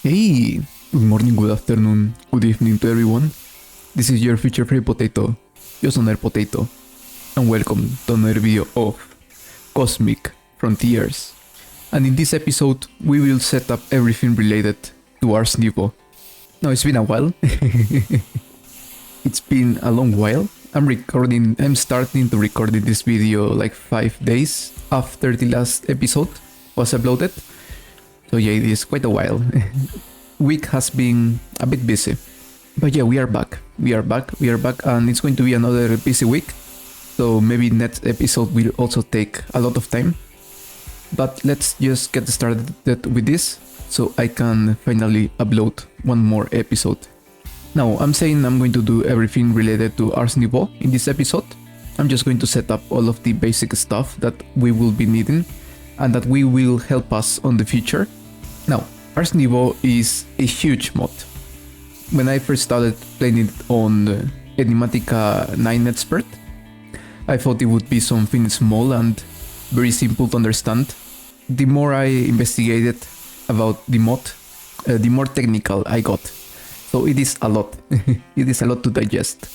Hey, good morning, good afternoon, good evening to everyone. This is your future free potato, JustAPotato, and welcome to another video of Cosmic Frontiers. And in this episode, we will set up everything related to Ars Nouveau. Now, it's been a while. It's been a long while. I'm starting to record this video like 5 days after the last episode was uploaded. So yeah, it is quite a while. Week has been a bit busy. But yeah, we are back, and it's going to be another busy week. So maybe next episode will also take a lot of time. But let's just get started with this, so I can finally upload one more episode. Now, I'm saying I'm going to do everything related to Ars Nouveau in this episode. I'm just going to set up all of the basic stuff that we will be needing and that will help us on the future. Now, Ars Nouveau is a huge mod. When I first started playing it on Enigmatica 9 Expert, I thought it would be something small and very simple to understand. The more I investigated about the mod, the more technical I got. So it is a lot. It is a lot to digest.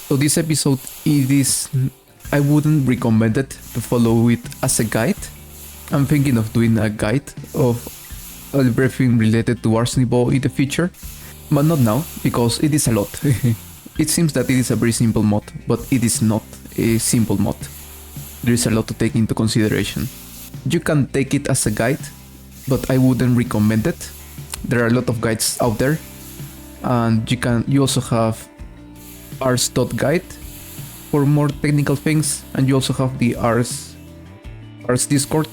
So this episode, I wouldn't recommend it to follow it as a guide. I'm thinking of doing a guide of everything related to Ars Nouveau in the future, but not now, because it is a lot. It seems that it is a very simple mod, but it is not a simple mod. There is a lot to take into consideration. You can take it as a guide, but I wouldn't recommend it. There are a lot of guides out there, and you also have ars.guide for more technical things, and you also have the Ars Discord.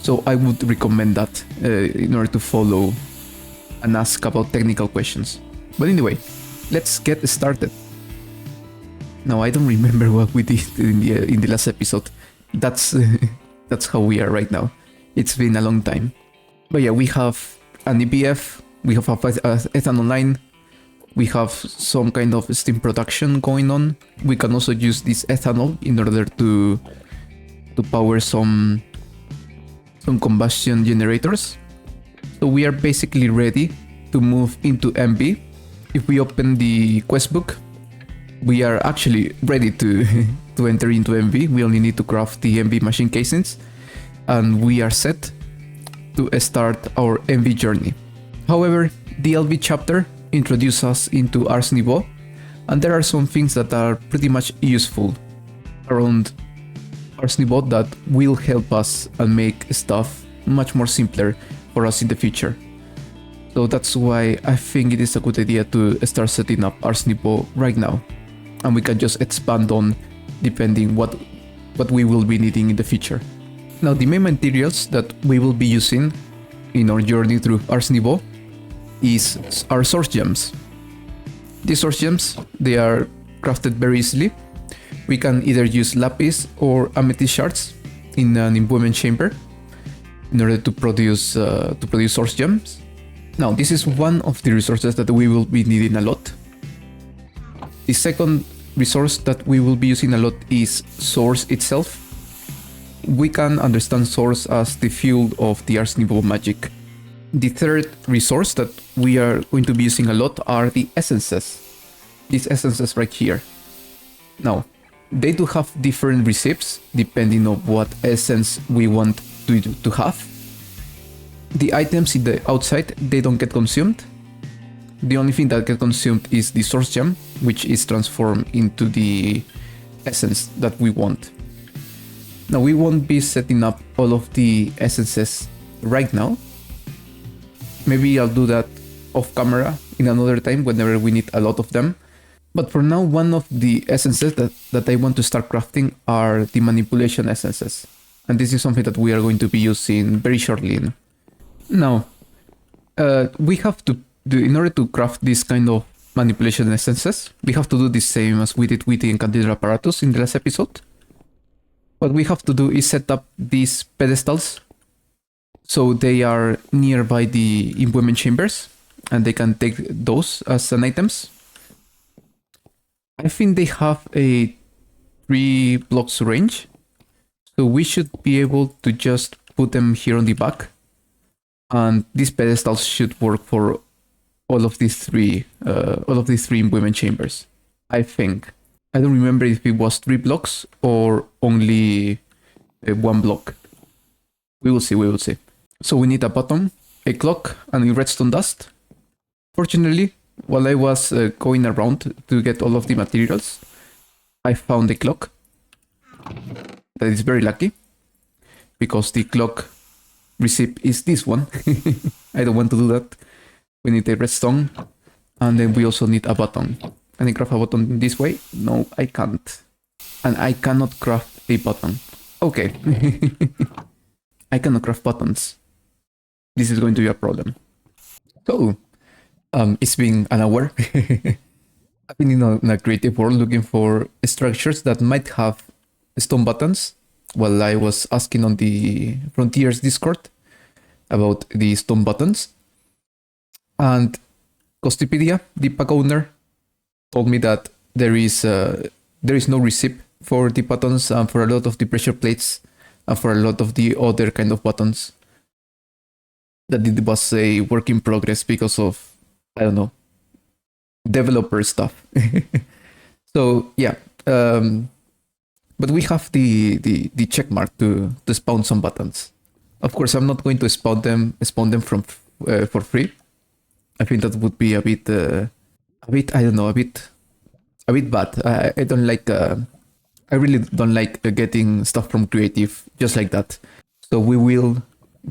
So I would recommend that in order to follow and ask about technical questions. But anyway, let's get started. Now, I don't remember what we did in the last episode. That's how we are right now. It's been a long time. But yeah, we have an EBF, we have a Ethan Online, we have some kind of steam production going on. We can also use this ethanol in order to power some combustion generators. So we are basically ready to move into MB. If we open the quest book, we are actually ready to enter into MV. We only need to craft the MV machine casings, and we are set to start our MV journey. However, the LV chapter introduces us into Ars Nouveau, and there are some things that are pretty much useful around Ars Nouveau that will help us and make stuff much more simpler for us in the future. So that's why I think it is a good idea to start setting up Ars Nouveau right now, and we can just expand on depending what we will be needing in the future. Now, the main materials that we will be using in our journey through Ars Nouveau is our source gems. These source gems, they are crafted very easily. We can either use lapis or amethyst shards in an imbuement chamber in order to produce source gems. Now, this is one of the resources that we will be needing a lot. The second resource that we will be using a lot is source itself. We can understand source as the fuel of the Ars Nouveau magic. The third resource that we are going to be using a lot are the essences. These essences right here. Now, they do have different recipes depending on what essence we want to have. The items in the outside, they don't get consumed. The only thing that gets consumed is the source gem, which is transformed into the essence that we want. Now, we won't be setting up all of the essences right now. Maybe I'll do that off camera in another time whenever we need a lot of them. But for now, one of the essences that I want to start crafting are the manipulation essences. And this is something that we are going to be using very shortly. Now, we have to do, in order to craft this kind of manipulation essences, we have to do the same as we did with the incantation apparatus in the last episode. What we have to do is set up these pedestals so they are nearby the imbuement chambers, and they can take those as an items. I think they have a 3 blocks range, so we should be able to just put them here on the back And these pedestals should work for all of these three improvement chambers. I think. I don't remember if it was 3 blocks or only 1 block. We will see, we will see. So we need a button, a clock, and a redstone dust. Fortunately, while I was going around to get all of the materials, I found a clock. That is very lucky, because the clock receipt is this one. I don't want to do that. We need a redstone, and then we also need a button. Can I craft a button this way? No, I can't. And I cannot craft a button. Okay. I cannot craft buttons. This is going to be a problem. So, it's been an hour. I've been in a creative world looking for structures that might have stone buttons, while I was asking on the Frontiers Discord about the stone buttons. And Costipedia, the pack owner, told me that there is no receipt for the buttons and for a lot of the pressure plates and for a lot of the other kind of buttons. That it was a work in progress because of, I don't know, developer stuff. So yeah, but we have the check mark to spawn some buttons. Of course, I'm not going to spawn them from for free. I think that would be a bit I don't know, a bit bad. I don't like. I really don't like getting stuff from creative just like that. So we will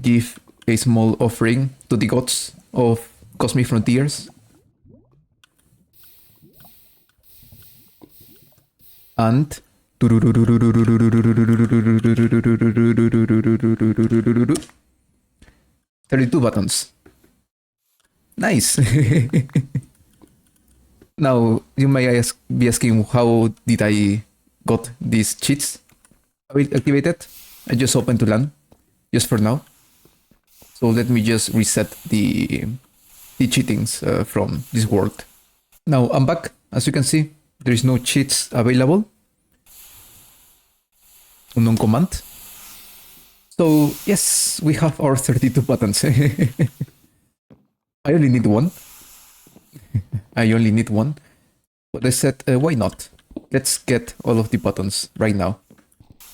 give a small offering to the gods of Cosmic Frontiers. And 32 buttons. Nice. Now you may be asking, how did I got these cheats activated? I just opened to LAN just for now. So let me just reset the cheatings from this world. Now I'm back. As you can see, there is no cheats available. Unknown command. So yes, we have our 32 buttons. I only need one. I only need one. But I said, why not? Let's get all of the buttons right now.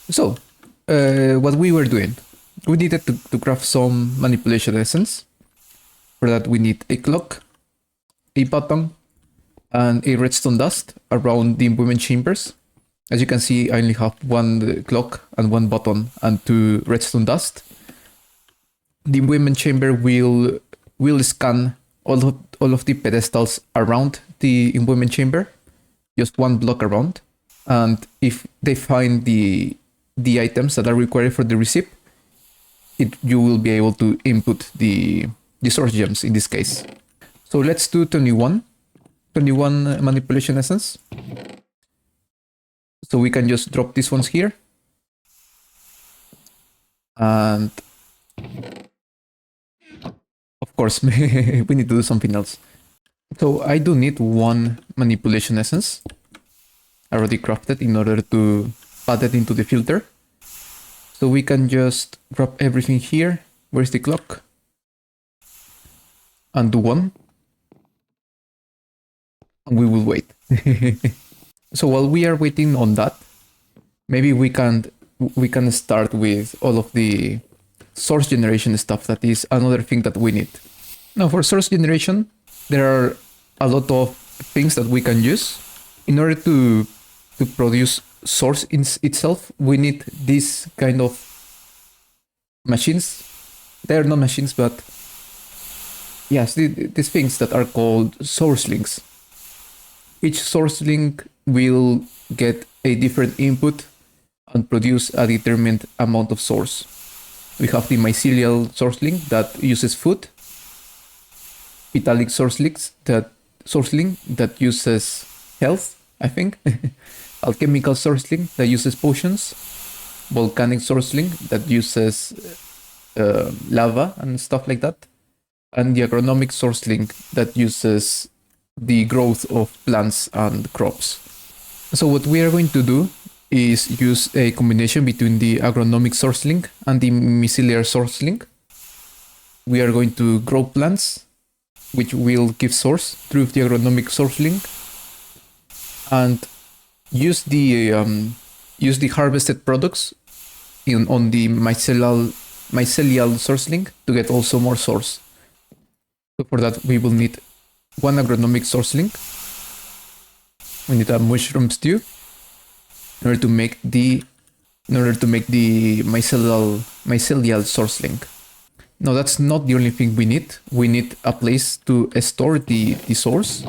So, what we were doing, we needed to craft some manipulation essence. For that, we need a clock, a button, and a redstone dust around the improvement chambers. As you can see, I only have 1 clock and 1 button and 2 redstone dust. The improvement chamber will scan all of the pedestals around the improvement chamber, just 1 block around. And if they find the items that are required for the receipt, you will be able to input the source gems in this case. So let's do 21 manipulation essence. So we can just drop these ones here. And of course, we need to do something else. So I do need 1 manipulation essence. I already crafted in order to add it into the filter. So we can just drop everything here. Where's the clock? And do 1. And we will wait. So while we are waiting on that, maybe we can start with all of the source generation stuff. That is another thing that we need. Now for source generation, there are a lot of things that we can use. In order to produce source in itself, we need these kind of machines. They are not machines, but yes, these things that are called source links. Each source link will get a different input and produce a determined amount of source. We have the mycelial source link that uses food, italic source link that uses health, I think, alchemical source link that uses potions, volcanic source link that uses lava and stuff like that, and the agronomic source link that uses the growth of plants and crops. So what we are going to do is use a combination between the agronomic source link and the mycelial source link. we are going to grow plants, which will give source through the agronomic source link, and use the harvested products on the mycelial source link to get also more source. So for that we will need one agronomic source link. We need a mushroom stew in order to make the mycelial source link. Now that's not the only thing we need. We need a place to store the source,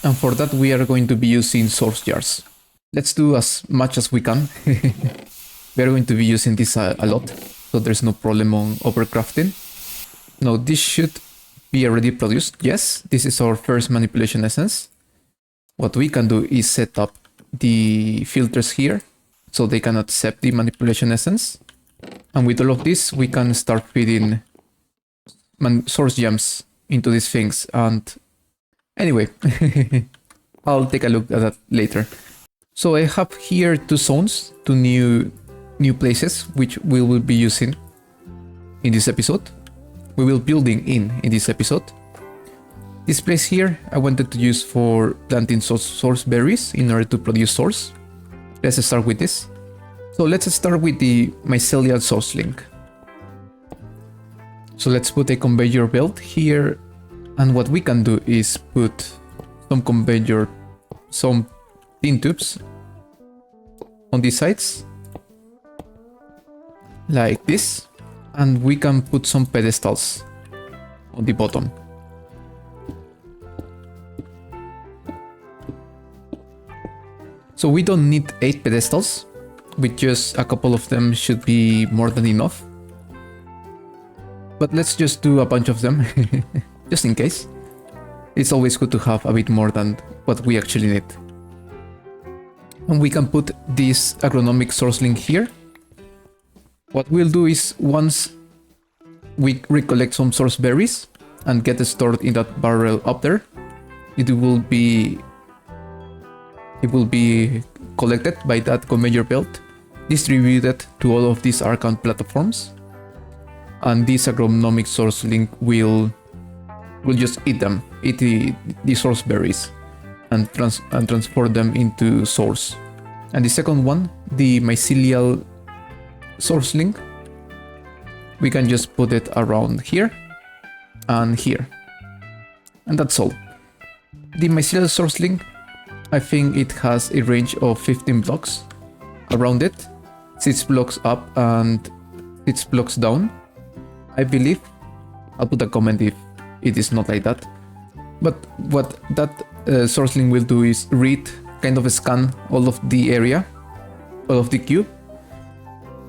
and for that we are going to be using source jars. Let's do as much as we can. We are going to be using this a lot, so there's no problem on overcrafting. Now this should be already produced. Yes, this is our first manipulation essence. What we can do is set up the filters here so they can accept the manipulation essence. And with all of this, we can start feeding source gems into these things. And anyway, I'll take a look at that later. So I have here two zones, two new places, which we will be using in this episode. We will building in this episode. This place here I wanted to use for planting source berries in order to produce source. Let's start with this. So let's start with the mycelial source link. So let's put a conveyor belt here, and what we can do is put some thin tubes on these sides like this, and we can put some pedestals on the bottom. So we don't need 8 pedestals, with just a couple of them should be more than enough. But let's just do a bunch of them, just in case. It's always good to have a bit more than what we actually need. And we can put this agronomic source link here. What we'll do is, once we recollect some source berries and get it stored in that barrel up there, it will be collected by that conveyor belt, distributed to all of these Archon platforms, and this agronomic source link will just eat the source berries and transform them into source. And the second one, the mycelial source link, we can just put it around here and here, and that's all. The mycelial source link, I think it has a range of 15 blocks around it, 6 blocks up and 6 blocks down, I believe. I'll put a comment if it is not like that. But what that source link will do is kind of scan all of the area, all of the cube,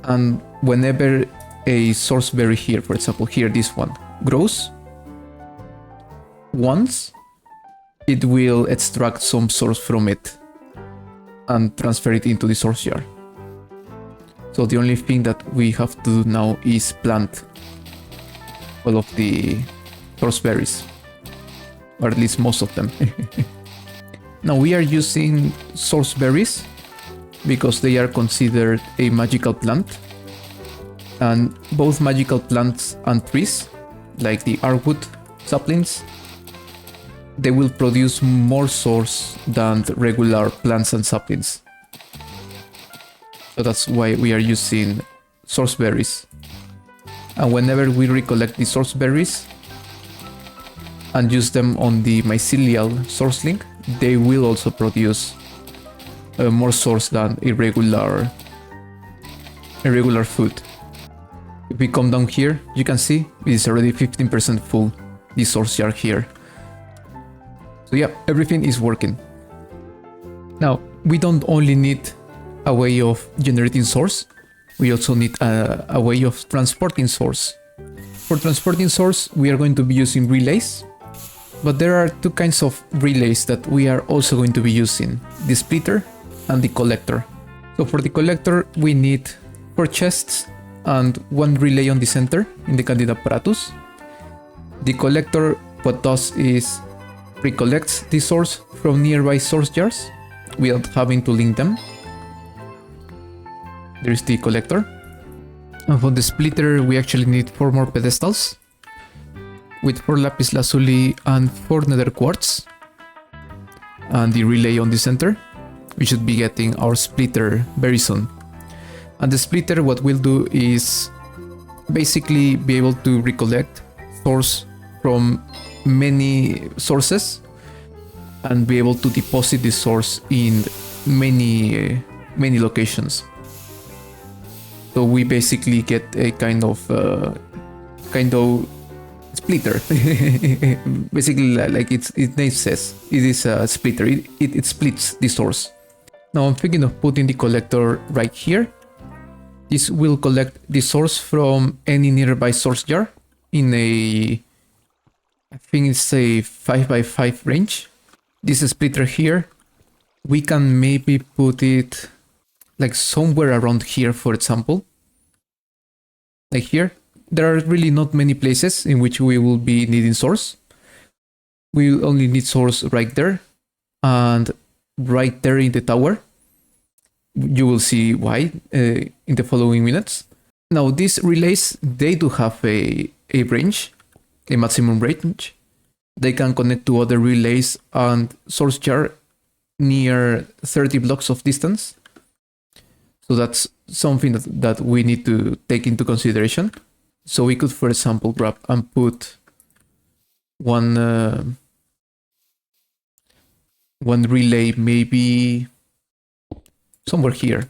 and whenever a source berry here, for example here this one, grows once, it will extract some source from it and transfer it into the source jar. So the only thing that we have to do now is plant all of the source berries, or at least most of them. Now we are using source berries because they are considered a magical plant, and both magical plants and trees, like the Archwood saplings, they will produce more source than the regular plants and saplings. So that's why we are using source berries. And whenever we recollect the source berries and use them on the mycelial source link, they will also produce more source than irregular food. If we come down here, you can see it is already 15% full, the source jar here. So yeah, everything is working. Now, we don't only need a way of generating source, we also need a way of transporting source. For transporting source, we are going to be using relays, but there are two kinds of relays that we are also going to be using, the splitter and the collector. So for the collector, we need 4 chests and 1 relay on the center in the candid apparatus. The collector, what does is recollects the source from nearby source jars without having to link them. There is the collector. And for the splitter, we actually need 4 more pedestals. with 4 lapis lazuli and 4 nether quartz, and the relay on the center. We should be getting our splitter very soon. And the splitter, what we'll do is basically be able to recollect source from many sources and be able to deposit the source in many locations. So we basically get a kind of splitter. Basically, like its name says, it is a splitter. It splits the source. Now I'm thinking of putting the collector right here. This will collect the source from any nearby source jar in a, I think it's a 5x5 range. This splitter here, we can maybe put it like somewhere around here, for example. Like here. There are really not many places in which we will be needing source. We will only need source right there and right there in the tower. You will see why in the following minutes. Now these relays, they do have a range, a maximum range. They can connect to other relays and source jar near 30 blocks of distance. So that's something that we need to take into consideration. So we could, for example, grab and put one relay maybe somewhere here,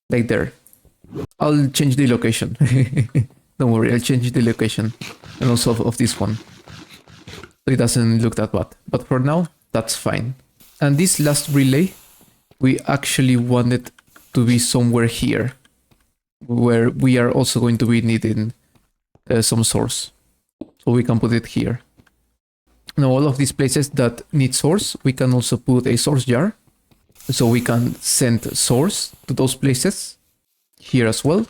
like there. I'll change the location. Don't worry, I'll change the location and also of this one. So it doesn't look that bad. But for now, that's fine. And this last relay, we actually want it to be somewhere here, where we are also going to be needing some source. So we can put it here. Now all of these places that need source, we can also put a source jar. So we can send source to those places here as well.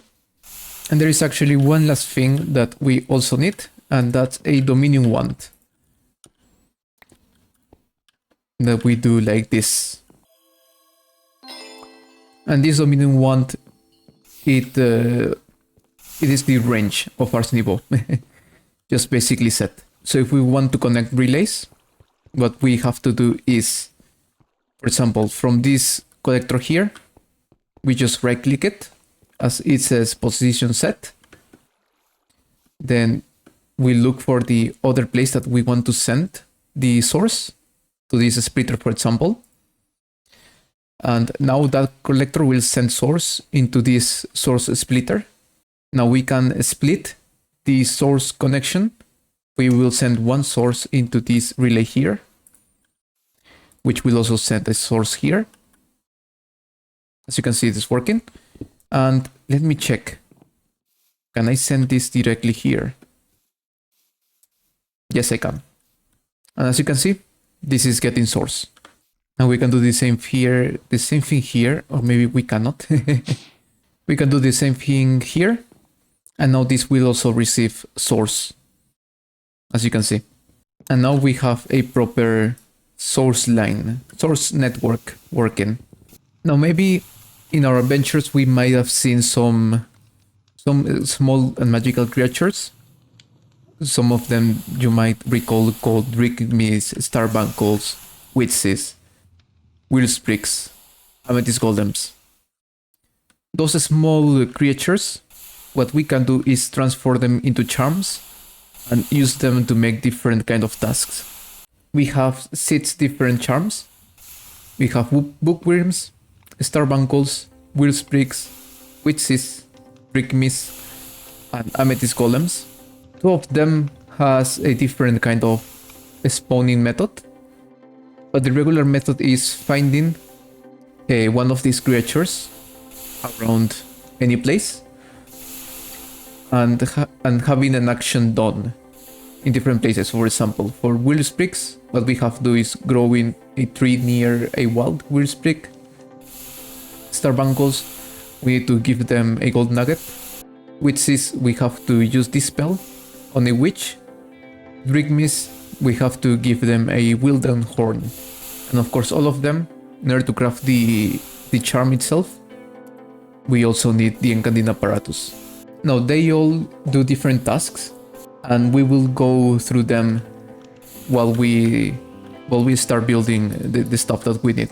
And there is actually one last thing that we also need, and that's a Dominion wand. That we do like this. And this Dominion wand, it is the range of Ars Nouveau. Just basically set. So if we want to connect relays, what we have to do is, for example, from this collector here, we just right click it as it says position set. Then we look for the other place that we want to send the source to this splitter, for example. And now that collector will send source into this source splitter. Now we can split the source connection. We will send one source into this relay here, which will also send a source here. As you can see, it is working. And let me check. Can I send this directly here? Yes, I can. And as you can see, this is getting source. And we can do the same here, the same thing here, or maybe we cannot. We can do the same thing here. And now this will also receive source, as you can see. And now we have a proper source line, source network working. Now maybe in our adventures we might have seen some small and magical creatures. Some of them you might recall called Drigmis, Starbankles, Witches, Willspricks, Amethyst Golems. Those small creatures, what we can do is transform them into charms and use them to make different kind of tasks. We have 6 different charms. We have bookworms, starbankles, willspricks, witches, drigmis, and amethyst golems. 2 of them has a different kind of spawning method, but the regular method is finding one of these creatures around any place and having an action done in different places. For example, for willspricks, what we have to do is growing a tree near a wild willsprick. Starbankles, we need to give them a gold nugget. Witches, we have to use this spell on a witch. Drigmis, we have to give them a wilden horn. And of course, all of them, in order to craft the charm itself, we also need the enchanting apparatus. Now, they all do different tasks. and we will go through them while we start building the stuff that we need.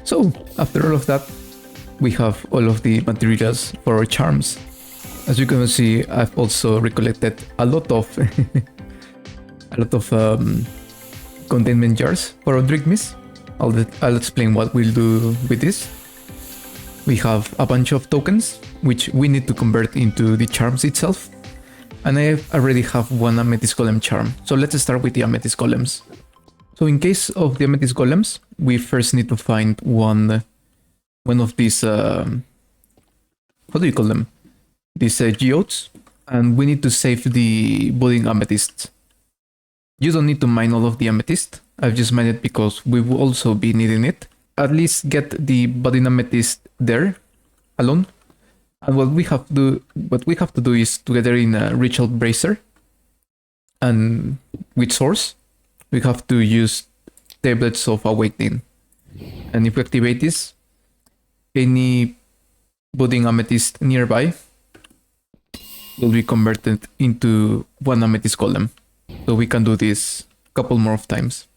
So, after all of that, we have all of the materials for our charms. As you can see, I've also recollected a lot of containment jars for our drink mist. I'll explain what we'll do with this. We have a bunch of tokens, which we need to convert into the charms itself. And I already have one amethyst golem charm. So let's start with the amethyst golems. So in case of the amethyst golems, we first need to find one of these, how do you call them? These geodes, and we need to save the budding amethyst. You don't need to mine all of the amethyst. I've just mined it because we will also be needing it. At least get the budding amethyst there alone. And what we have to do is to gather in a ritual bracer, and with source, we have to use tablets of awakening. And if we activate this, any budding amethyst nearby will be converted into one amethyst golem. So we can do this a couple more of times.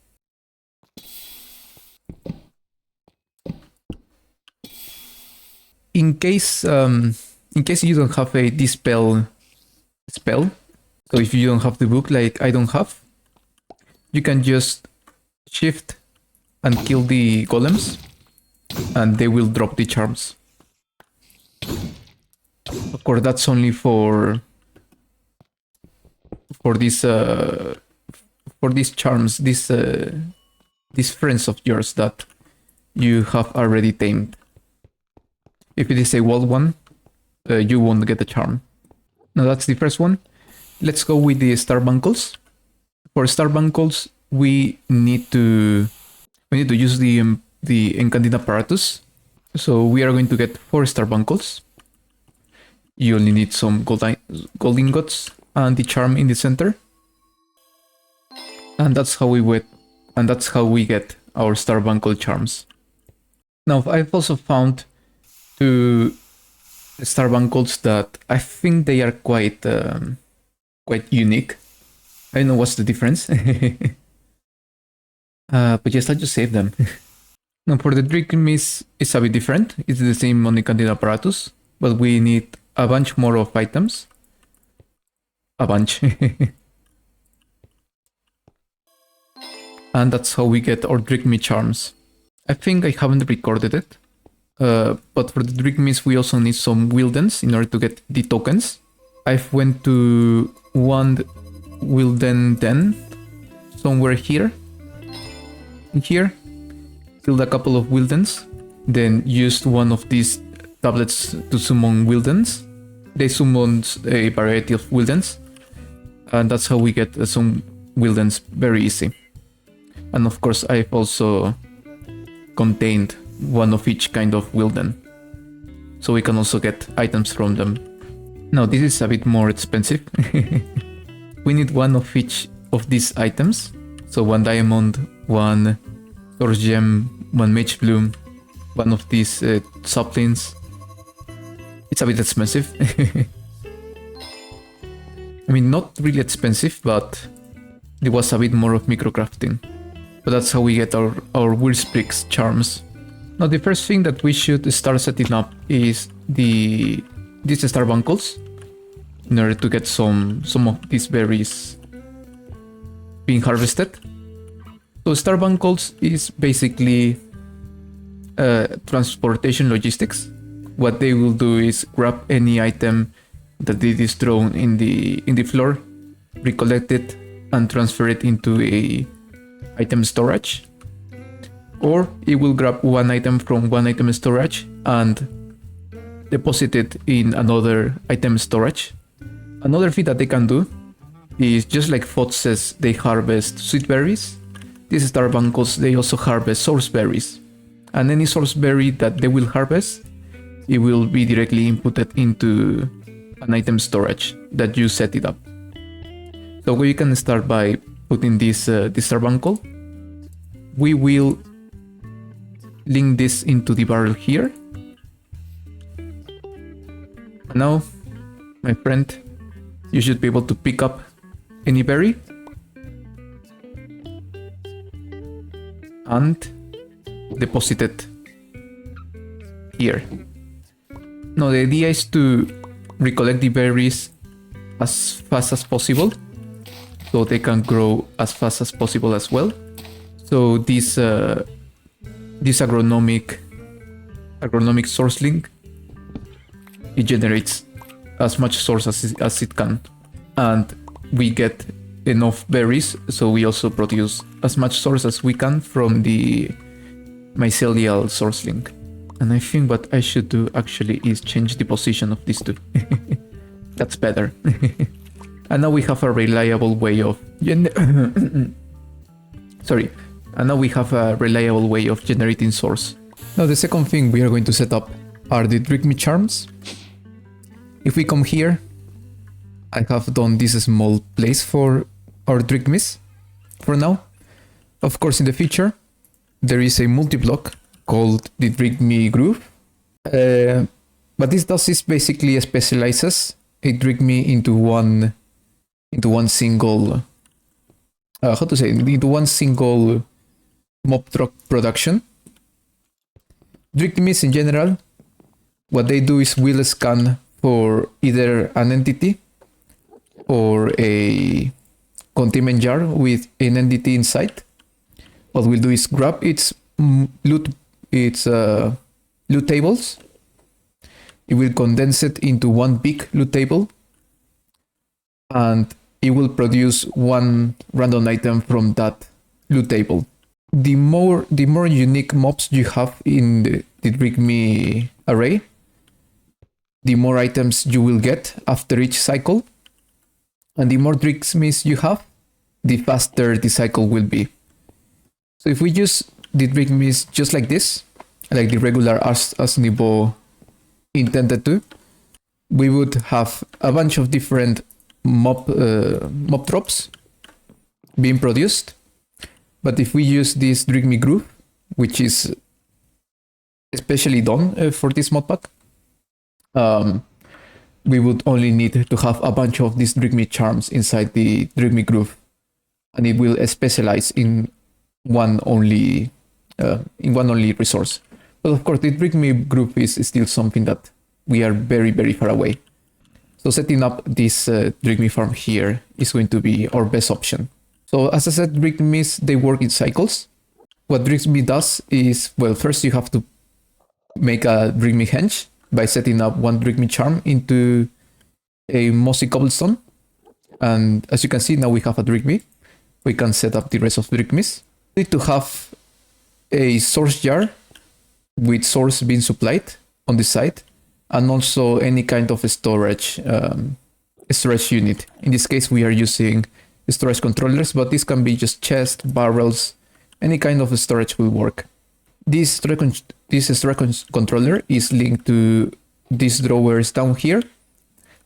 In case you don't have a dispel spell, so if you don't have the book like I don't have, you can just shift and kill the golems, and they will drop the charms. Of course, that's only for these charms, these friends of yours that you have already tamed. If it is a wild one, you won't get the charm. Now that's the first one. Let's go with the starbuckles. For starbuckles, we need to use the enchanting apparatus. So we are going to get 4 starbuckles. You only need some gold ingots and the charm in the center. And that's how we get our starbuckle charms. Now I've also found 2 starbuckles that I think they are quite unique. I don't know what's the difference. But yes, I'll just save them. Now for the drink mist, it's a bit different. It's the same on the canteen apparatus, but we need a bunch more of items. A bunch. And that's how we get our drink mist charms. I think I haven't recorded it. But for the drink mist, we also need some wildens in order to get the tokens. I've went to one wilden den somewhere here. In here, killed a couple of wildens, then used one of these tablets to summon wildens. They summoned a variety of wildens, and that's how we get some wildens very easy. And of course, I've also contained one of each kind of wilden, so we can also get items from them. Now this is a bit more expensive. We need one of each of these items, so 1 diamond, 1 source gem, 1 mage bloom, one of these saplings. It's a bit expensive. I mean, not really expensive, but there was a bit more of microcrafting. But that's how we get our Willsprix charms. Now the first thing that we should start setting up is these starbuncles in order to get some of these berries being harvested. So starbuncles is basically transportation logistics. What they will do is grab any item that it is thrown in the floor, recollect it, and transfer it into a item storage. Or it will grab one item from one item storage and deposit it in another item storage. Another thing that they can do is, just like Fod says they harvest sweet berries, these starbuncles they also harvest source berries. And any source berry that they will harvest, it will be directly inputted into an item storage that you set it up. So we can start by putting this starbuncle. We will link this into the barrel here. Now, my friend, you should be able to pick up any berry and deposit it here. Now the idea is to recollect the berries as fast as possible, so they can grow as fast as possible as well. So this agronomic source link, it generates as much source as it can, and we get enough berries, so we also produce as much source as we can from the mycelial source link. And I think what I should do actually is change the position of these two. That's better. And now we have a reliable way of sorry. And now we have a reliable way of generating source. Now the second thing we are going to set up are the Drink Me charms. If we come here, I have done this small place for our Drink Me's for now. Of course, in the future, there is a multi-block called the Drink Me Groove. What this does is basically specializes a Drink Me into one single into one single mob drop production. Drink Me's in general, what they do is will scan for either an entity or a containment jar with an entity inside. What we'll do is grab its loot tables. It will condense it into one big loot table, and it will produce one random item from that loot table. The more unique mobs you have in the Drink Me array, the more items you will get after each cycle, and the more Drink Me's you have, the faster the cycle will be. So if we use the Drink Me's just like this, like the regular Ars Nouveau intended to, we would have a bunch of different mob drops being produced. But if we use this Drink Me Groove, which is especially done for this modpack, we would only need to have a bunch of these Drink Me charms inside the Drink Me Groove, and it will specialize in one only resource. But of course, the Drink Me Groove is still something that we are very, very far away. So setting up this Drink Me farm here is going to be our best option. So as I said, Drink Me's, they work in cycles. What Drink Me does is, well, first you have to make a Drink Me henge by setting up one Drink Me charm into a mossy cobblestone. And as you can see, now we have a Drink Me. We can set up the rest of Drink Me's. We need to have a source jar with source being supplied on the side, and also any kind of storage unit. In this case, we are using storage controllers, but this can be just chests, barrels, any kind of storage will work. This storage controller is linked to these drawers down here.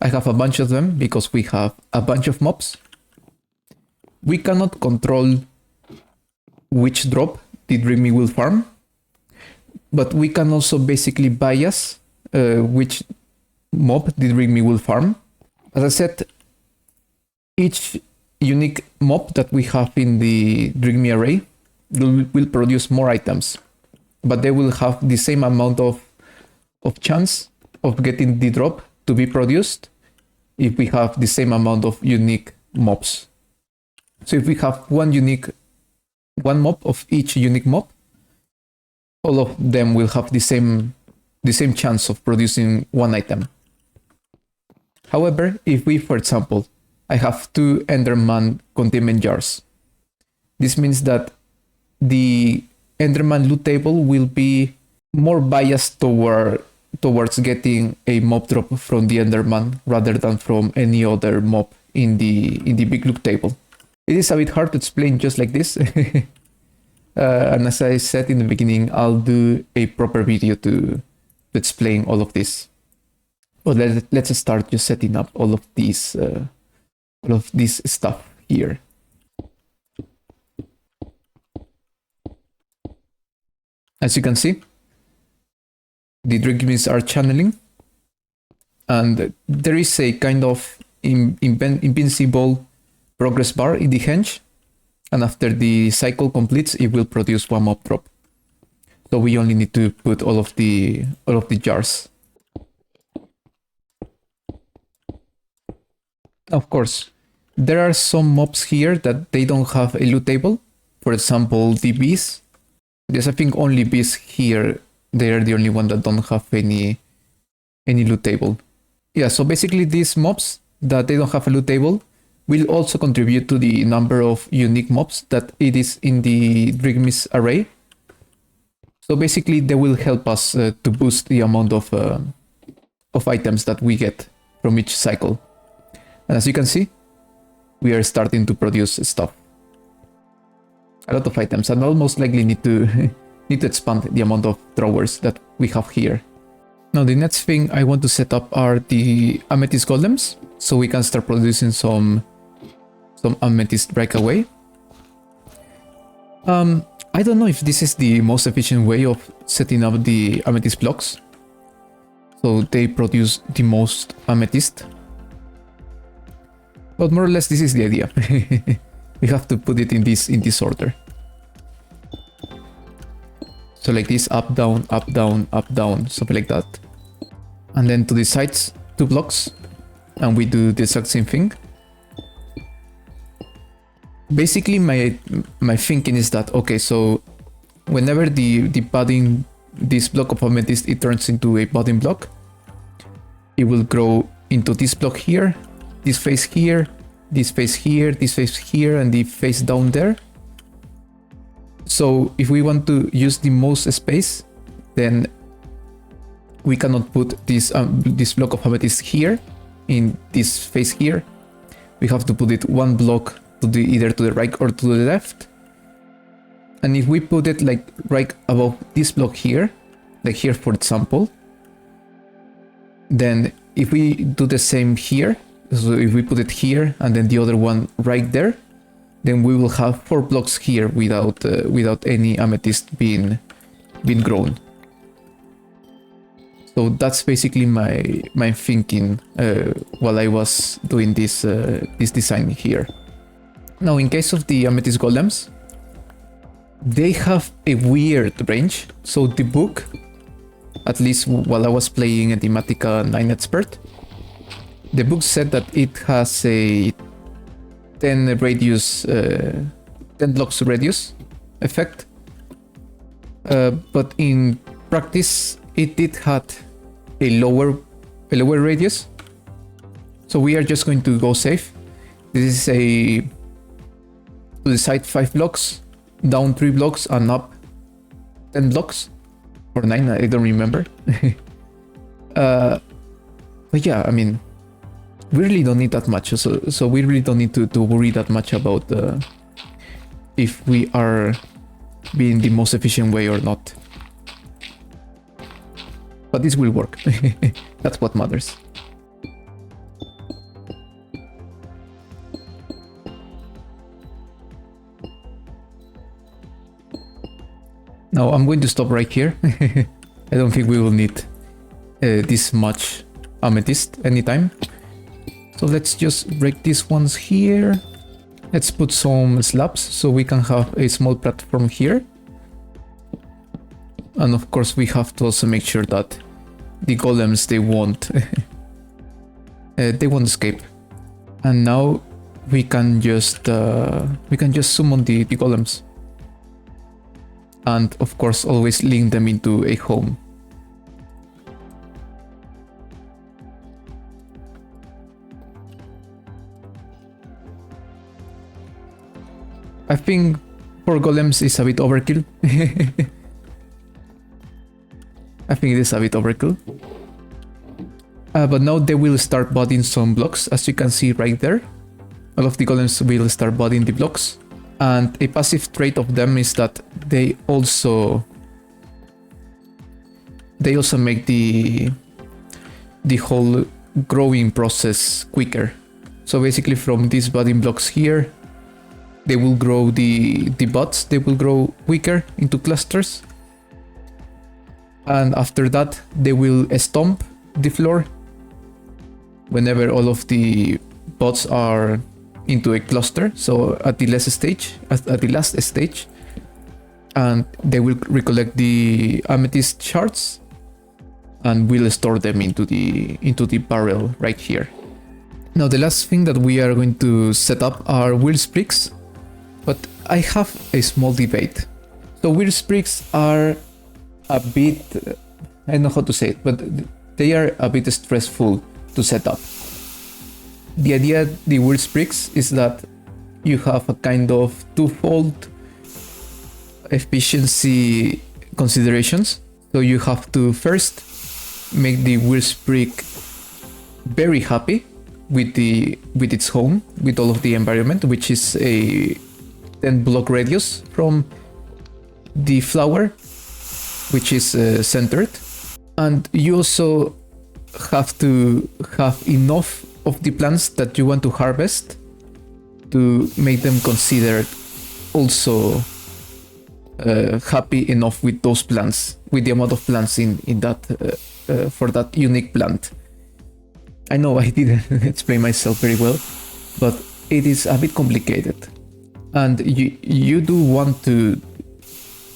I have a bunch of them because we have a bunch of mobs. We cannot control which drop the Drink Me will farm, but we can also basically bias which mob the Drink Me will farm. As I said, each unique mob that we have in the Drink Me array will produce more items, but they will have the same amount of chance of getting the drop to be produced if we have the same amount of unique mobs. So if we have one mob of each unique mob, all of them will have the same chance of producing one item. However, if we, for example, I have 2 Enderman containment jars, this means that the Enderman loot table will be more biased towards getting a mob drop from the Enderman rather than from any other mob in the big loot table. It is a bit hard to explain just like this. And as I said in the beginning, I'll do a proper video to explain all of this. But let's start just setting up all of this stuff here. As you can see, the Drigmins are channeling, and there is a kind of invincible progress bar in the henge, and after the cycle completes, it will produce 1 mob drop. So we only need to put all of the jars. Of course, there are some mobs here that they don't have a loot table. For example, the bees. There's I think only bees here. They are the only one that don't have any loot table. Yeah, so basically these mobs that they don't have a loot table will also contribute to the number of unique mobs that it is in the Drigmis array. So basically they will help us to boost the amount of items that we get from each cycle. And as you can see, we are starting to produce stuff. A lot of items, and I'll most likely need to expand the amount of throwers that we have here. Now the next thing I want to set up are the amethyst golems, so we can start producing some amethyst breakaway. I don't know if this is the most efficient way of setting up the amethyst blocks, so they produce the most amethyst. But more or less this is the idea. We have to put it in this order. So like this, up, down, something like that. And then to the sides, 2 blocks. And we do the exact same thing. Basically, my thinking is that, okay, so whenever the budding, this block of amethyst, it turns into a budding block, it will grow into this block here, this face here, this face here, this face here, and the face down there. So if we want to use the most space, then we cannot put this block of amethyst here in this face here. We have to put it 1 block to either to the right or to the left. And if we put it like right above this block here, like here for example, then if we do the same here, so if we put it here and then the other one right there, then we will have 4 blocks here without any amethyst being grown. So that's basically my thinking while I was doing this design here. Now, in case of the amethyst golems, they have a weird range. So the book, at least while I was playing Enigmatica 9 Expert, the book said that it has a 10 radius, 10 blocks radius effect. But in practice, it did have a lower radius. So we are just going to go safe. This is to the side 5 blocks, down 3 blocks, and up 10 blocks. Or 9, I don't remember. But yeah, I mean, we really don't need that much. So we really don't need to worry that much about if we are being the most efficient way or not. But this will work. That's what matters. Now I'm going to stop right here. I don't think we will need this much amethyst anytime. So let's just break these ones here. Let's put some slabs so we can have a small platform here. And of course we have to also make sure that the golems, they won't escape. And now we can just summon the golems. And of course always link them into a home. I think 4 golems is a bit overkill. I think it is a bit overkill. But now they will start building some blocks, as you can see right there. All of the golems will start building the blocks. And a passive trait of them is that they also make the whole growing process quicker. So basically from these building blocks here, they will grow the buds, they will grow quicker into clusters. And after that, they will stomp the floor whenever all of the buds are into a cluster, so at the last stage, and they will recollect the amethyst shards and will store them into the barrel right here. Now the last thing that we are going to set up are wheel sprigs, but I have a small debate. So wheel sprigs are a bit, I don't know how to say it, but they are a bit stressful to set up. The idea of the wheel sprigs is that you have a kind of twofold efficiency considerations. So you have to first make the wheel sprig very happy with its home, with all of the environment, which is a 10 block radius from the flower, which is centered. And you also have to have enough of the plants that you want to harvest to make them considered also happy enough with those plants, with the amount of plants in that for that unique plant. I know I didn't explain myself very well, but it is a bit complicated, and you do want to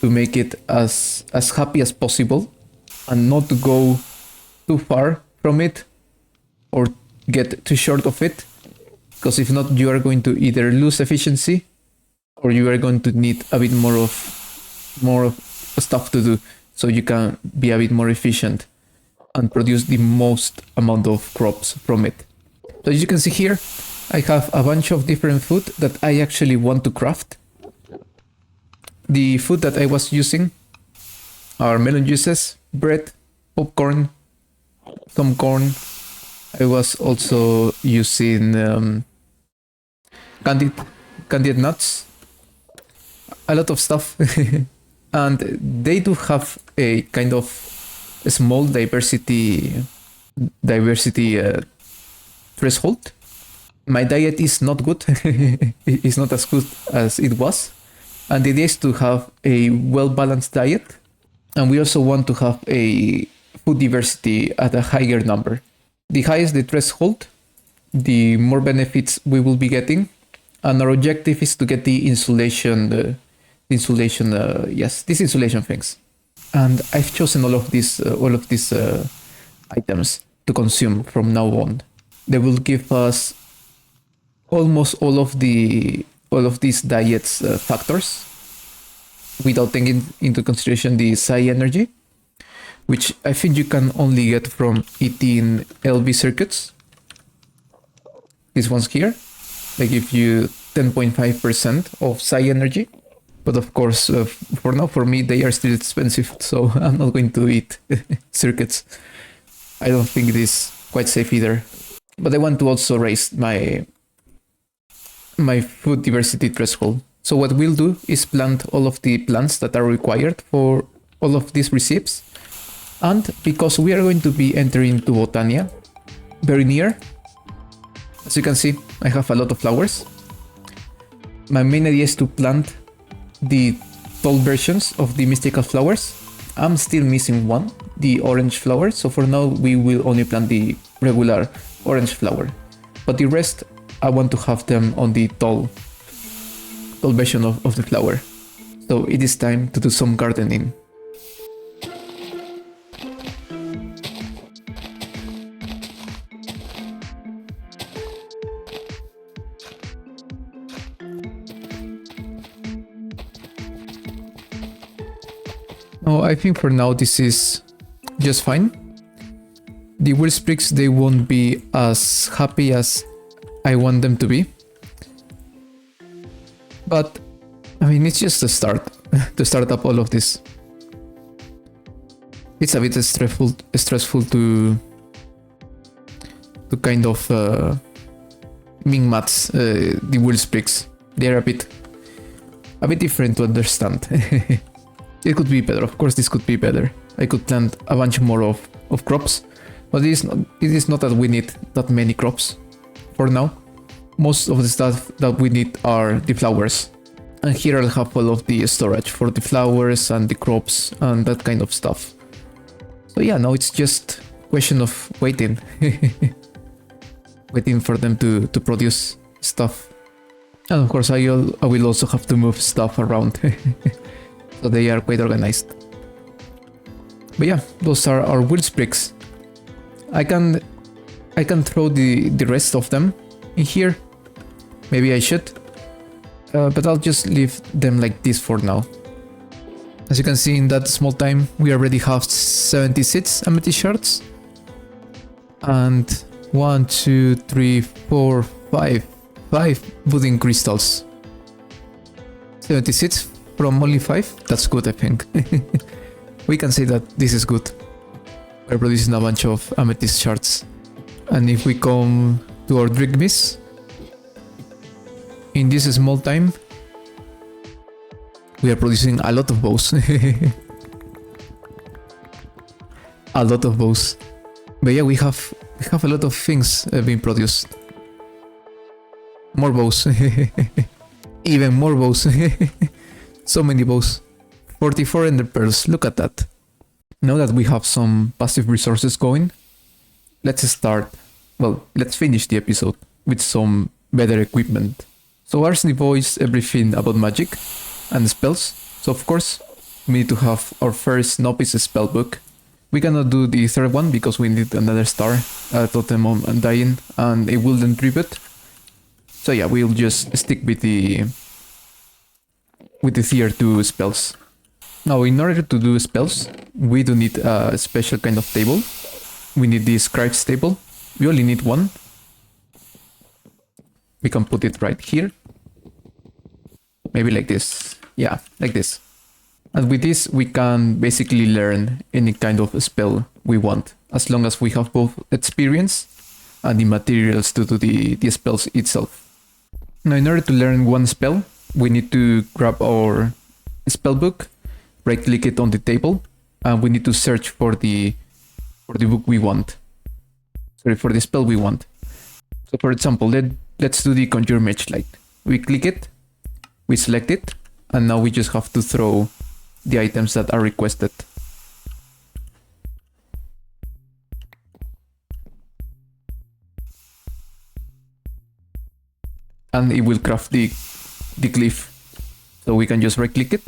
make it as happy as possible and not to go too far from it or get too short of it, because if not, you are going to either lose efficiency or you are going to need a bit more of stuff to do so you can be a bit more efficient and produce the most amount of crops from it. So as you can see here, I have a bunch of different food that I actually want to craft. The food that I was using are melon juices, bread, popcorn, some corn. I was also using candied nuts, a lot of stuff. And they do have a kind of a small diversity threshold. My diet is not good. It's not as good as it was. And the idea is to have a well-balanced diet. And we also want to have a food diversity at a higher number. The higher the threshold, the more benefits we will be getting. And our objective is to get the insulation, these insulation things. And I've chosen all of these items to consume from now on. They will give us almost all of these diets factors without taking into consideration the psi energy, which I think you can only get from eating LV circuits. These ones here, they give you 10.5% of psi energy. But of course, for now, for me, they are still expensive, so I'm not going to eat circuits. I don't think it is quite safe either. But I want to also raise my food diversity threshold. So what we'll do is plant all of the plants that are required for all of these recipes. And because we are going to be entering to Botania very near, as you can see, I have a lot of flowers. My main idea is to plant the tall versions of the mystical flowers. I'm still missing one, the orange flower, so for now we will only plant the regular orange flower, but the rest I want to have them on the tall simple version of the flower. So it is time to do some gardening. Oh, I think for now this is just fine. The weird sprigs, they won't be as happy as I want them to be. But, I mean, it's just a start, to start up all of this. It's a bit stressful to kind of min-max the weird sprigs. They're a bit different to understand. It could be better, of course this could be better. I could plant a bunch more of crops, but it is not that we need that many crops for now. Most of the stuff that we need are the flowers. And here I'll have all of the storage for the flowers and the crops and that kind of stuff. So yeah, now it's just a question of waiting. Waiting for them to produce stuff. And of course I will also have to move stuff around. So they are quite organized. But yeah, those are our weird sprigs. I can throw the rest of them in here. Maybe I should. But I'll just leave them like this for now. As you can see, in that small time, we already have 76 amethyst shards. And 1, 2, 3, 4, 5 wooden crystals. 76 from only 5? That's good, I think. We can say that this is good. We're producing a bunch of amethyst shards. And if we come to our drink miss, in this small time, we are producing a lot of bows. A lot of bows. But yeah, we have a lot of things being produced. More bows. Even more bows. So many bows. 44 ender pearls, look at that. Now that we have some passive resources going, let's finish the episode with some better equipment. So Ars Nouveau is everything about magic and spells. So of course, we need to have our first novice spell book. We cannot do the third one because we need another star, a totem of undying, and a wooden tribute. So yeah, we'll just stick with the tier 2 spells. Now, in order to do spells, we do need a special kind of table. We need the scribe's table. We only need one. We can put it right here. Maybe like this. Yeah, like this. And with this, we can basically learn any kind of spell we want, as long as we have both experience and the materials to do the spells itself. Now, in order to learn one spell, we need to grab our spellbook, right-click it on the table, and we need to search for the book we want. Sorry, for the spell we want. So, for example, let's do the Conjure Mage Light. We click it, we select it, and now we just have to throw the items that are requested. And it will craft the glyph. So we can just right click it,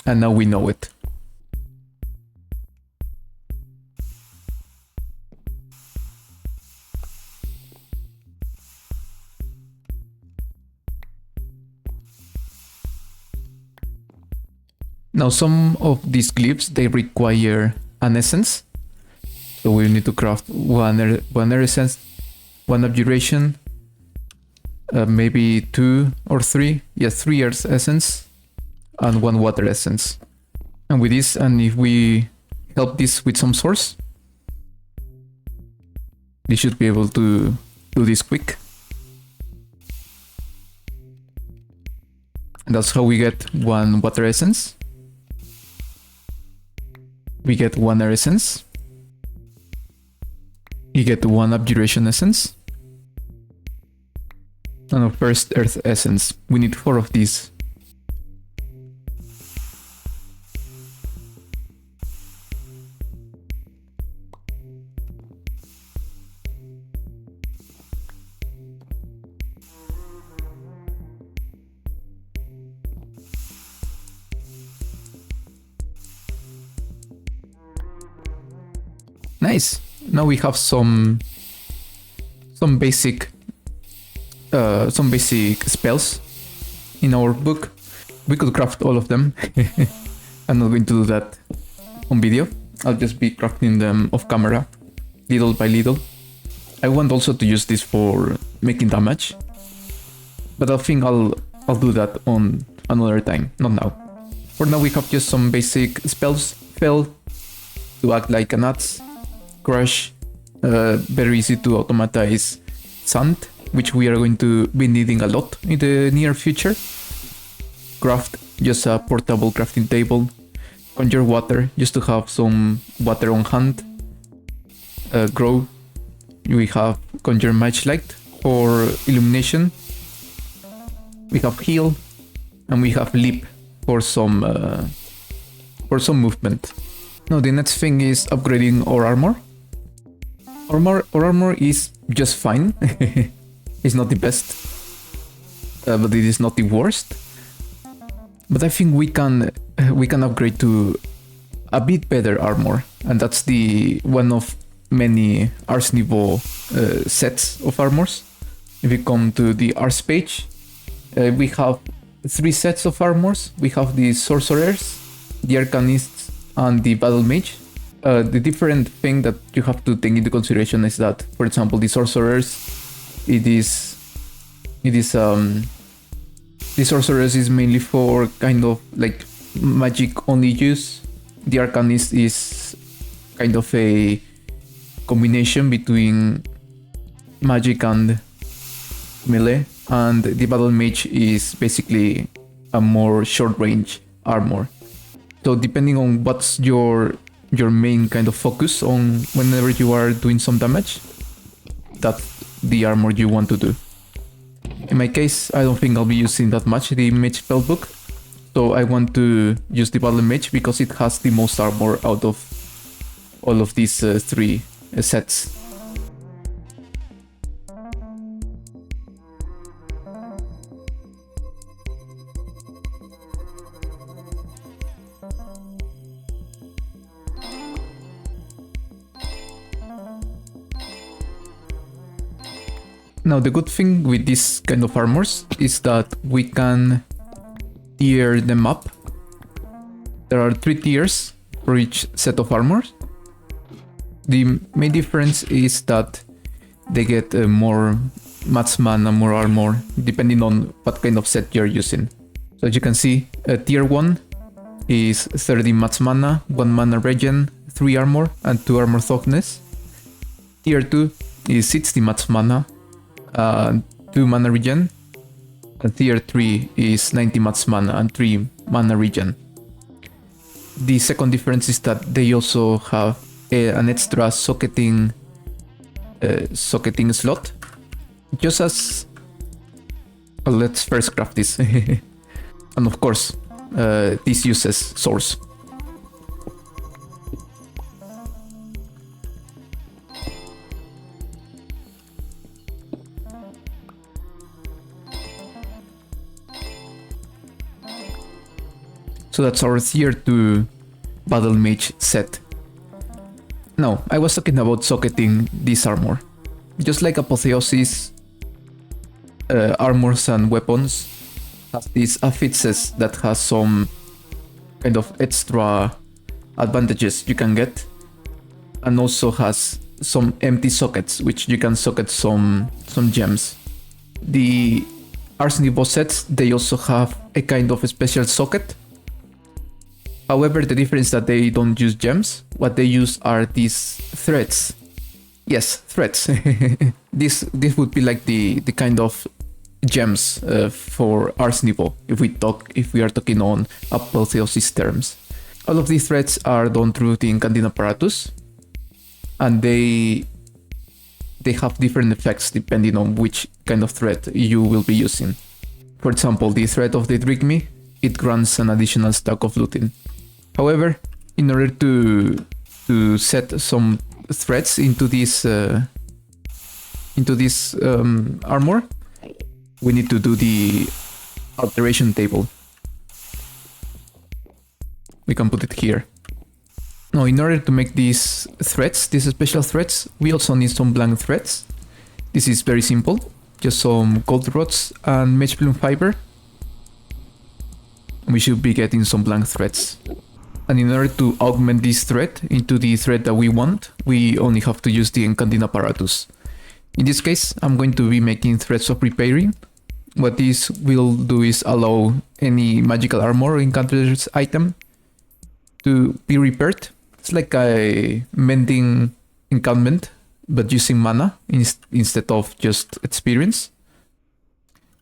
and now we know it. Now some of these glyphs, they require an essence. So we need to craft one essence, one abjuration, maybe 2 or 3. Yes, 3 earth essence and 1 water essence. And with this, and if we help this with some source, we should be able to do this quick. And that's how we get 1 water essence. We get 1 air essence. You get 1 abjuration essence. And our first earth essence. We need 4 of these. Nice. Now we have some basic spells in our book. We could craft all of them. I'm not going to do that on video. I'll just be crafting them off camera, little by little. I want also to use this for making damage, but I think I'll do that on another time, not now. For now we have just some basic spells. Fell, to act like an axe. Crush, very easy to automatize. Sand, which we are going to be needing a lot in the near future. Craft, just a portable crafting table. Conjure water, just to have some water on hand. Grow, we have conjure match light for illumination. We have heal, and we have leap for some movement. Now the next thing is upgrading our armor. Our armor is just fine. It's not the best, but it is not the worst. But I think we can upgrade to a bit better armor, and that's the one of many Ars Nouveau sets of armors. If we come to the Ars page, we have 3 sets of armors. We have the Sorcerers, the Arcanists, and the Battle Mage. The different thing that you have to take into consideration is that, for example, the Sorcerers, the Sorcerers is mainly for kind of like magic only use. The Arcanist is kind of a combination between magic and melee, and the Battle Mage is basically a more short range armor. So depending on what's your main kind of focus on whenever you are doing some damage, that's the armor you want to do. In my case, I don't think I'll be using that much the Mage spellbook, so I want to use the Battle Mage because it has the most armor out of all of these 3 sets. Now the good thing with this kind of armors is that we can tier them up. There are 3 tiers for each set of armors. The main difference is that they get more mats mana, more armor, depending on what kind of set you're using. So as you can see, tier 1 is 30 mats mana, 1 mana regen, 3 armor, and 2 armor toughness. Tier 2 is 60 mats mana, 2 mana regen, and tier 3 is 90 mats mana and 3 mana regen. The second difference is that they also have an extra socketing slot. Just as well, let's first craft this. And of course, this uses source. So that's our tier 2 Battle Mage set. Now, I was talking about socketing this armor. Just like Apotheosis, armors and weapons have these affixes that has some kind of extra advantages you can get, and also has some empty sockets which you can socket some gems. The Ars Nouveau sets, they also have a kind of a special socket. However, the difference is that they don't use gems. What they use are these threads. Yes, threads. This would be like the kind of gems for Ars Nouveau if we are talking on Apotheosis terms. All of these threads are done through the Incanting apparatus, and they have different effects depending on which kind of thread you will be using. For example, the thread of the Drigme, it grants an additional stack of looting. However, in order to set some threads into this armor, we need to do the alteration table. We can put it here. Now, in order to make these threads, these special threads, we also need some blank threads. This is very simple. Just some gold rods and mesh plume fiber. We should be getting some blank threads. And in order to augment this thread into the thread that we want, we only have to use the enchanting apparatus. In this case, I'm going to be making threads of repairing. What this will do is allow any magical armor or enchanter's item to be repaired. It's like a mending enchantment, but using mana instead of just experience.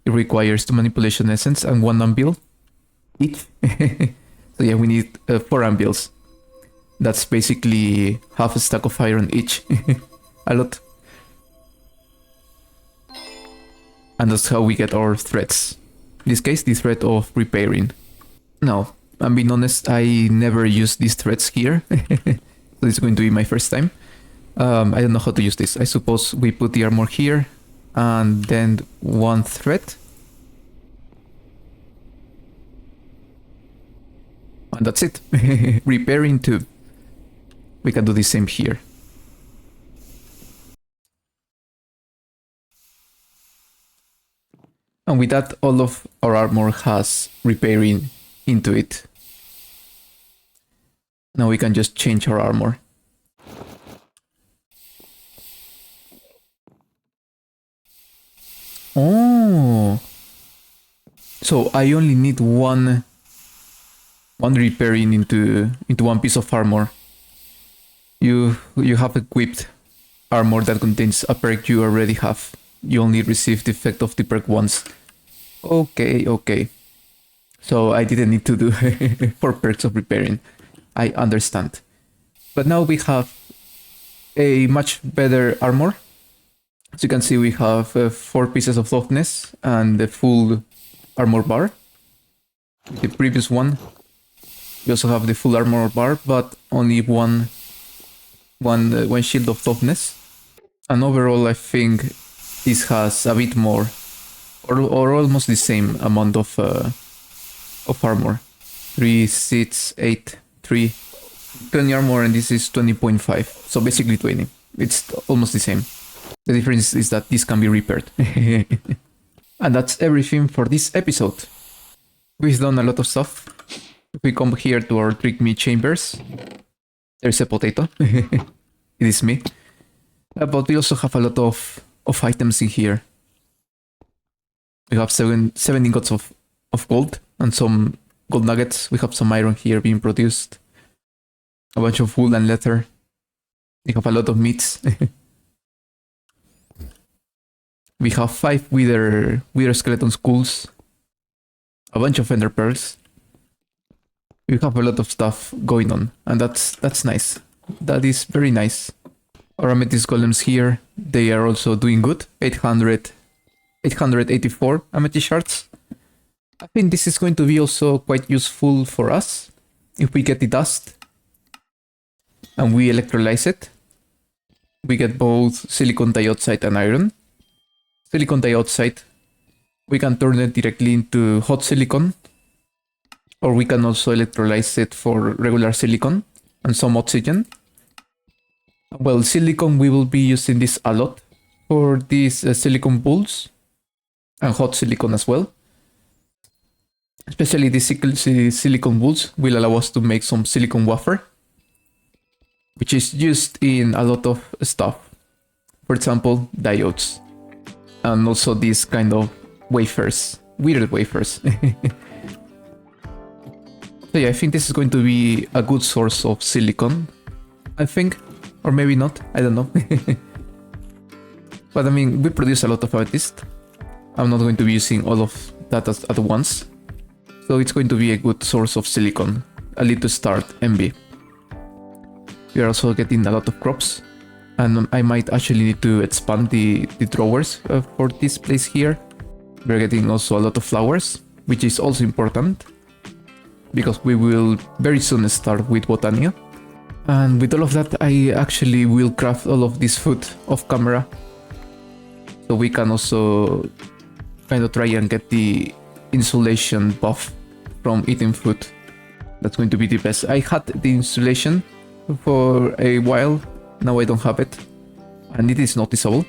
It requires 2 manipulation essence and 1 anvil each. So yeah, we need 4 anvils. That's basically half a stack of iron each. A lot. And that's how we get our threads. In this case, the thread of repairing. Now, I'm being honest, I never used these threads here. So it's going to be my first time. I don't know how to use this. I suppose we put the armor here and then 1 thread. And that's it. Repairing 2. We can do the same here. And with that, all of our armor has repairing into it. Now we can just change our armor. Oh, so I only need one repairing into 1 piece of armor. You have equipped armor that contains a perk you already have. You only receive the effect of the perk once. Okay. So I didn't need to do 4 perks of repairing. I understand. But now we have a much better armor. As you can see, we have 4 pieces of toughness and the full armor bar. The previous one, we also have the full armor bar, but only one shield of toughness. And overall, I think this has a bit more, or almost the same amount of armor. 3, 6, 8, 3, 20 armor, and this is 20.5. So basically 20. It's almost the same. The difference is that this can be repaired. And that's everything for this episode. We've done a lot of stuff. If we come here to our Trick Me chambers, there's a potato. It is me. But we also have a lot of items in here. We have 7 ingots of gold and some gold nuggets. We have some iron here being produced. A bunch of wool and leather. We have a lot of meats. We have 5 wither skeleton skulls. A bunch of ender pearls. We have a lot of stuff going on, and that's nice. That is very nice. Our amethyst golems here, they are also doing good. 884 amethyst shards. I think this is going to be also quite useful for us if we get the dust and we electrolyze it. We get both silicon dioxide and iron. Silicon dioxide, we can turn it directly into hot silicon, or we can also electrolyze it for regular silicon and some oxygen. Well, silicon, we will be using this a lot for these silicon bowls, and hot silicon as well. Especially the silicon bowls will allow us to make some silicon wafer, which is used in a lot of stuff. For example, diodes. And also these kind of wafers, weird wafers. So yeah, I think this is going to be a good source of silicon. I think, or maybe not, I don't know. But I mean, we produce a lot of amethyst. I'm not going to be using all of that at once. So it's going to be a good source of silicon, a little start MB. We are also getting a lot of crops. And I might actually need to expand the drawers for this place here. We're getting also a lot of flowers, which is also important, because we will very soon start with Botania. And with all of that, I actually will craft all of this food off camera. So we can also kind of try and get the insulation buff from eating food. That's going to be the best. I had the insulation for a while. Now I don't have it, and it is noticeable.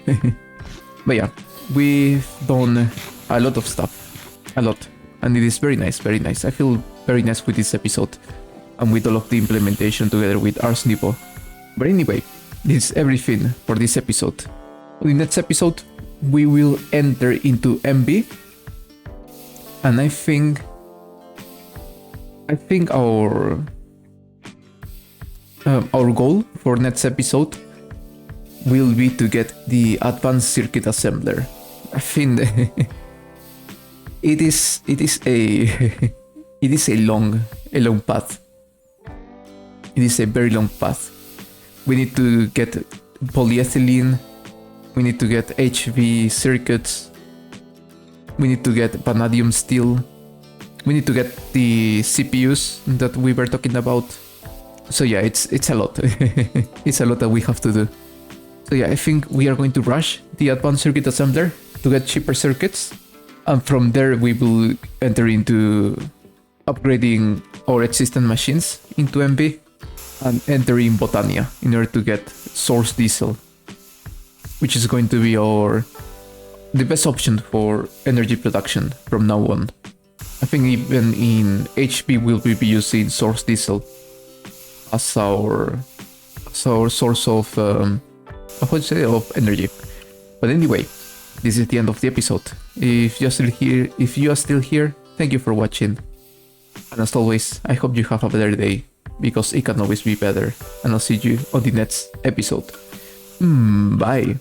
But yeah, we've done a lot of stuff, a lot, and it is very nice, very nice. I feel very nice with this episode and with all of the implementation together with Ars Nouveau. But anyway, this is everything for this episode. In the next episode, we will enter into MB, and I think our goal for next episode will be to get the advanced circuit assembler. I think it is a long path. It is a very long path. We need to get polyethylene. We need to get HV circuits. We need to get vanadium steel. We need to get the CPUs that we were talking about. So yeah, it's a lot. It's a lot that we have to do. So yeah, I think we are going to rush the advanced circuit assembler to get cheaper circuits. And from there we will enter into upgrading our existing machines into MB and entering Botania in order to get source diesel, which is going to be the best option for energy production from now on. I think even in HP we'll be using source diesel as our source of energy. But anyway, this is the end of the episode. If you are still here, thank you for watching. And as always, I hope you have a better day, because it can always be better. And I'll see you on the next episode. Bye.